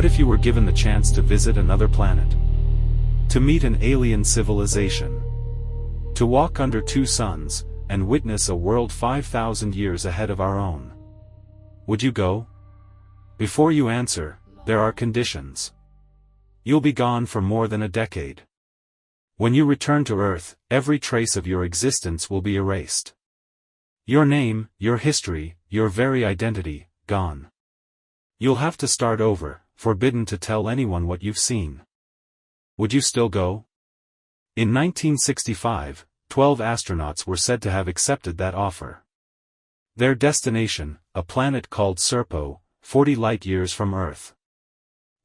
What if you were given the chance to visit another planet? To meet an alien civilization? To walk under two suns, and witness a world 5,000 years ahead of our own? Would you go? Before you answer, there are conditions. You'll be gone for more than a decade. When you return to Earth, every trace of your existence will be erased. Your name, your history, your very identity, gone. You'll have to start over, forbidden to tell anyone what you've seen. Would you still go? In 1965, 12 astronauts were said to have accepted that offer. Their destination, a planet called Serpo, 40 light-years from Earth.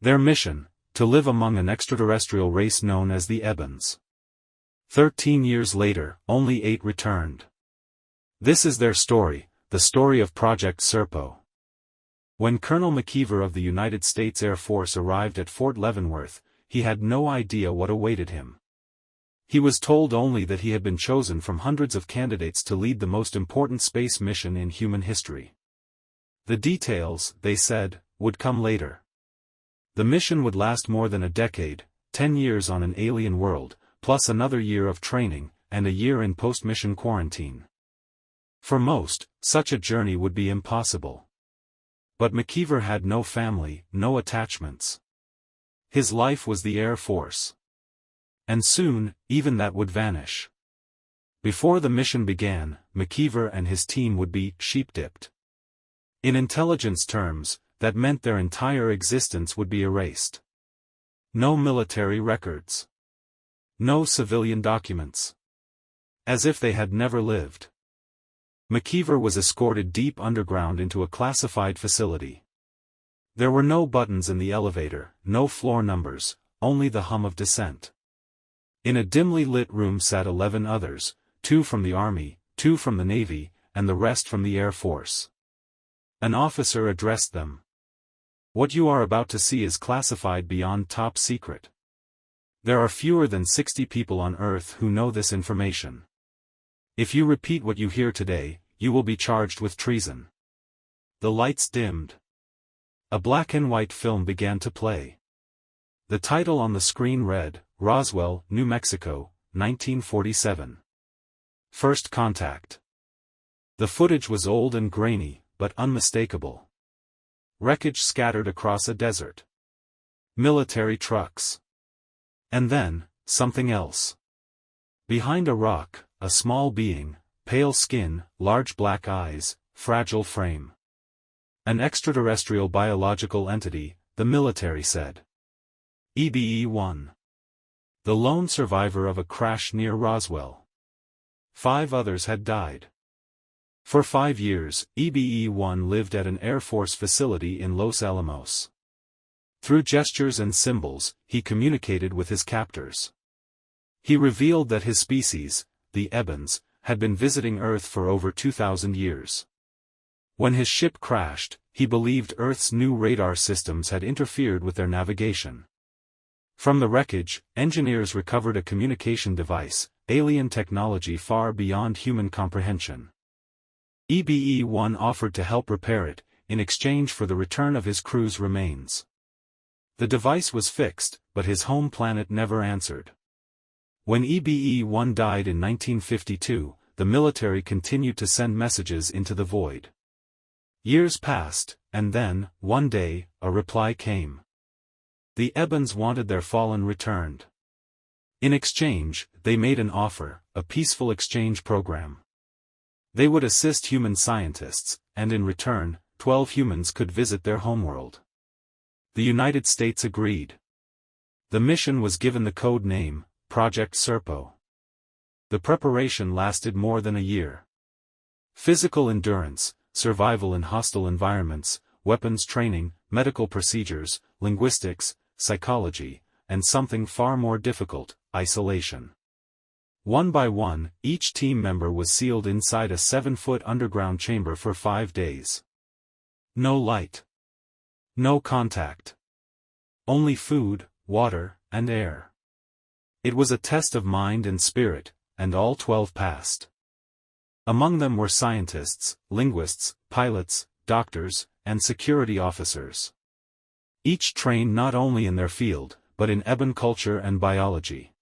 Their mission, to live among an extraterrestrial race known as the Ebens. 13 years later, only 8 returned. This is their story, the story of Project Serpo. When Colonel McKeever of the United States Air Force arrived at Fort Leavenworth, he had no idea what awaited him. He was told only that he had been chosen from hundreds of candidates to lead the most important space mission in human history. The details, they said, would come later. The mission would last more than a decade, 10 years on an alien world, plus another year of training, and a year in post-mission quarantine. For most, such a journey would be impossible. But McKeever had no family, no attachments. His life was the Air Force. And soon, even that would vanish. Before the mission began, McKeever and his team would be sheep-dipped. In intelligence terms, that meant their entire existence would be erased. No military records. No civilian documents. As if they had never lived. McKeever was escorted deep underground into a classified facility. There were no buttons in the elevator, no floor numbers, only the hum of descent. In a dimly lit room sat 11 others, 2 from the Army, 2 from the Navy, and the rest from the Air Force. An officer addressed them. What you are about to see is classified beyond top secret. There are fewer than 60 people on Earth who know this information. If you repeat what you hear today, you will be charged with treason. The lights dimmed. A black and white film began to play. The title on the screen read, Roswell, New Mexico, 1947. First Contact. The footage was old and grainy, but unmistakable. Wreckage scattered across a desert. Military trucks. And then, something else. Behind a rock, a small being, pale skin, large black eyes, fragile frame. An extraterrestrial biological entity, the military said. EBE-1. The lone survivor of a crash near Roswell. 5 others had died. For 5 years, EBE-1 lived at an Air Force facility in Los Alamos. Through gestures and symbols, he communicated with his captors. He revealed that his species, the Ebens, had been visiting Earth for over 2,000 years. When his ship crashed, he believed Earth's new radar systems had interfered with their navigation. From the wreckage, engineers recovered a communication device, alien technology far beyond human comprehension. EBE-1 offered to help repair it, in exchange for the return of his crew's remains. The device was fixed, but his home planet never answered. When EBE-1 died in 1952, the military continued to send messages into the void. Years passed, and then, one day, a reply came. The Ebens wanted their fallen returned. In exchange, they made an offer, a peaceful exchange program. They would assist human scientists, and in return, 12 humans could visit their homeworld. The United States agreed. The mission was given the code name, Project Serpo. The preparation lasted more than a year. Physical endurance, survival in hostile environments, weapons training, medical procedures, linguistics, psychology, and something far more difficult, isolation. One by one, each team member was sealed inside a 7-foot underground chamber for 5 days. No light. No contact. Only food, water, and air. It was a test of mind and spirit, and all 12 passed. Among them were scientists, linguists, pilots, doctors, and security officers. each trained not only in their field, but in Ebon culture and biology.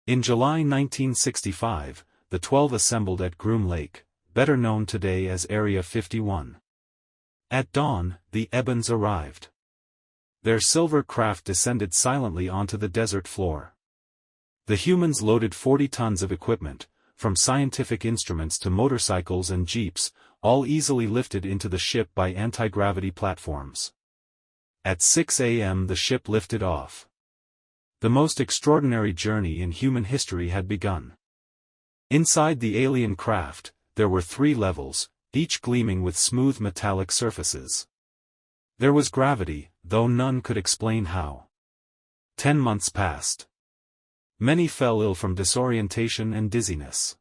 In July 1965, the 12 assembled at Groom Lake, better known today as Area 51. At dawn, the Ebens arrived. Their silver craft descended silently onto the desert floor. The humans loaded 40 tons of equipment, from scientific instruments to motorcycles and jeeps, all easily lifted into the ship by anti-gravity platforms. At 6 a.m. the ship lifted off. The most extraordinary journey in human history had begun. Inside the alien craft, there were 3 levels, each gleaming with smooth metallic surfaces. There was gravity, though none could explain how. 10 months passed. Many fell ill from disorientation and dizziness.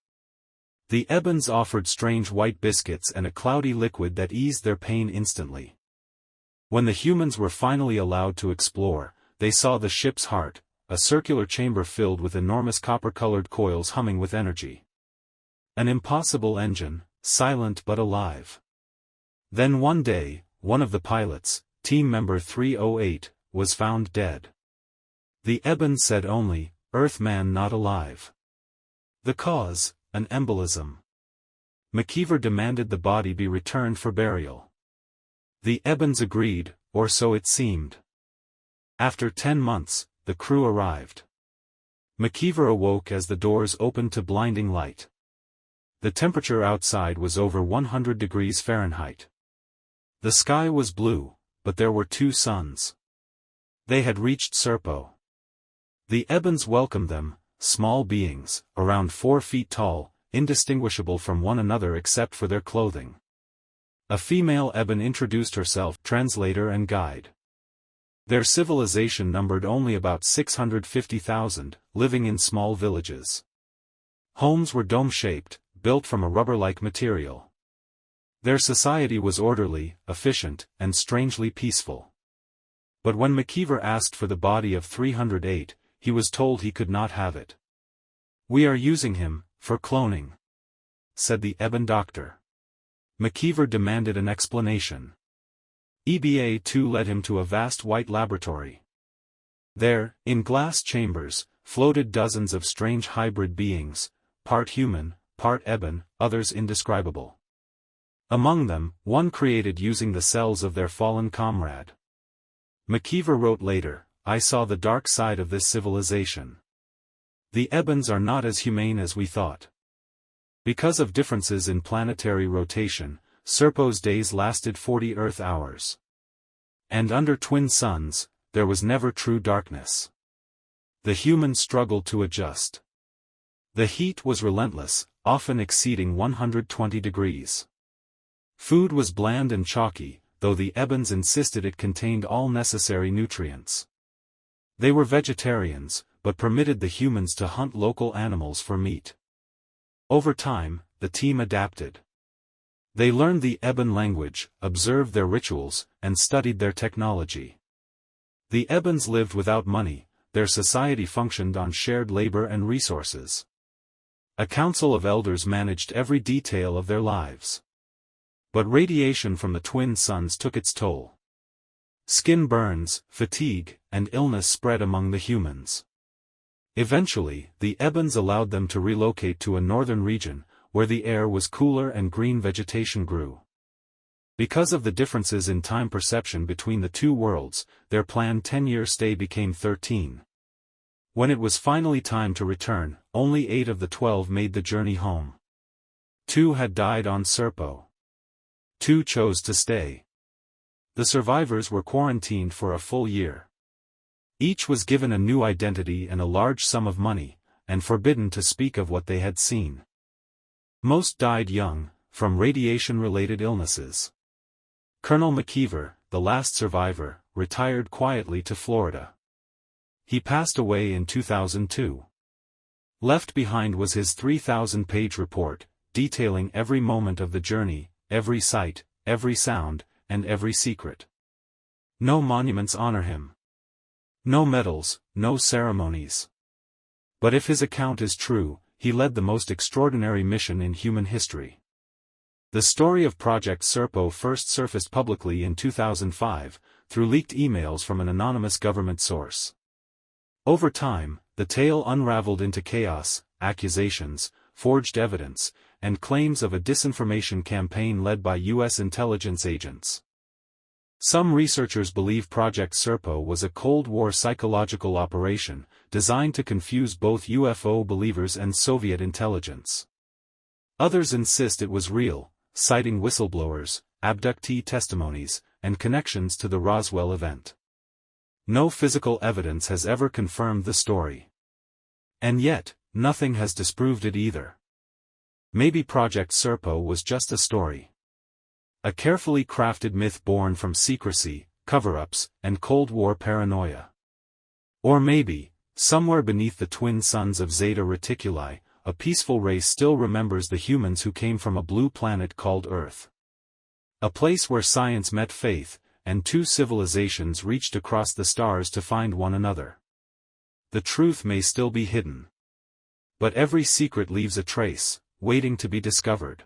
The Ebens offered strange white biscuits and a cloudy liquid that eased their pain instantly. When the humans were finally allowed to explore, they saw the ship's heart, a circular chamber filled with enormous copper-colored coils humming with energy. An impossible engine, silent but alive. Then one day, one of the pilots, team member 308, was found dead. The Ebens said only, "Earthman not alive." The cause, an embolism. McKeever demanded the body be returned for burial. The Ebens agreed, or so it seemed. After 10 months, the crew arrived. McKeever awoke as the doors opened to blinding light. The temperature outside was over 100 degrees Fahrenheit. The sky was blue, but there were 2 suns. They had reached Serpo. The Ebens welcomed them, small beings, around 4 feet tall, indistinguishable from one another except for their clothing. A female Eben introduced herself, translator and guide. Their civilization numbered only about 650,000, living in small villages. Homes were dome-shaped, built from a rubber-like material. Their society was orderly, efficient, and strangely peaceful. But when McKeever asked for the body of 308, he was told he could not have it. "We are using him, for cloning," said the Eben doctor. McKeever demanded an explanation. EBA-2 led him to a vast white laboratory. There, in glass chambers, floated dozens of strange hybrid beings, part human, part Eben, others indescribable. Among them, one created using the cells of their fallen comrade. McKeever wrote later, "I saw the dark side of this civilization. The Ebens are not as humane as we thought." Because of differences in planetary rotation, Serpo's days lasted 40 Earth hours. And under twin suns, there was never true darkness. The humans struggled to adjust. The heat was relentless, often exceeding 120 degrees. Food was bland and chalky, though the Ebens insisted it contained all necessary nutrients. They were vegetarians, but permitted the humans to hunt local animals for meat. Over time, the team adapted. They learned the Eben language, observed their rituals, and studied their technology. The Ebens lived without money, their society functioned on shared labor and resources. A council of elders managed every detail of their lives. But radiation from the twin suns took its toll. Skin burns, fatigue, and illness spread among the humans. Eventually, the Ebens allowed them to relocate to a northern region, where the air was cooler and green vegetation grew. Because of the differences in time perception between the 2 worlds, their planned 10-year stay became 13. When it was finally time to return, only 8 of the 12 made the journey home. 2 had died on Serpo. 2 chose to stay. The survivors were quarantined for a full year. Each was given a new identity and a large sum of money, and forbidden to speak of what they had seen. Most died young, from radiation-related illnesses. Colonel McKeever, the last survivor, retired quietly to Florida. He passed away in 2002. Left behind was his 3,000-page report, detailing every moment of the journey, every sight, every sound, and every secret. No monuments honor him. No medals, no ceremonies. But if his account is true, he led the most extraordinary mission in human history. The story of Project Serpo first surfaced publicly in 2005, through leaked emails from an anonymous government source. Over time, the tale unraveled into chaos, accusations, forged evidence, and claims of a disinformation campaign led by U.S. intelligence agents. Some researchers believe Project Serpo was a Cold War psychological operation, designed to confuse both UFO believers and Soviet intelligence. Others insist it was real, citing whistleblowers, abductee testimonies, and connections to the Roswell event. No physical evidence has ever confirmed the story. And yet, nothing has disproved it either. Maybe Project Serpo was just a story. A carefully crafted myth born from secrecy, cover-ups, and Cold War paranoia. Or maybe, somewhere beneath the twin suns of Zeta Reticuli, a peaceful race still remembers the humans who came from a blue planet called Earth. A place where science met faith, and two civilizations reached across the stars to find one another. The truth may still be hidden. But every secret leaves a trace, waiting to be discovered.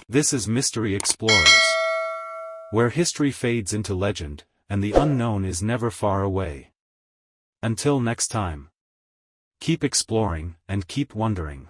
This is Mystery Explorers, where history fades into legend, and the unknown is never far away. Until next time. Keep exploring, and keep wondering.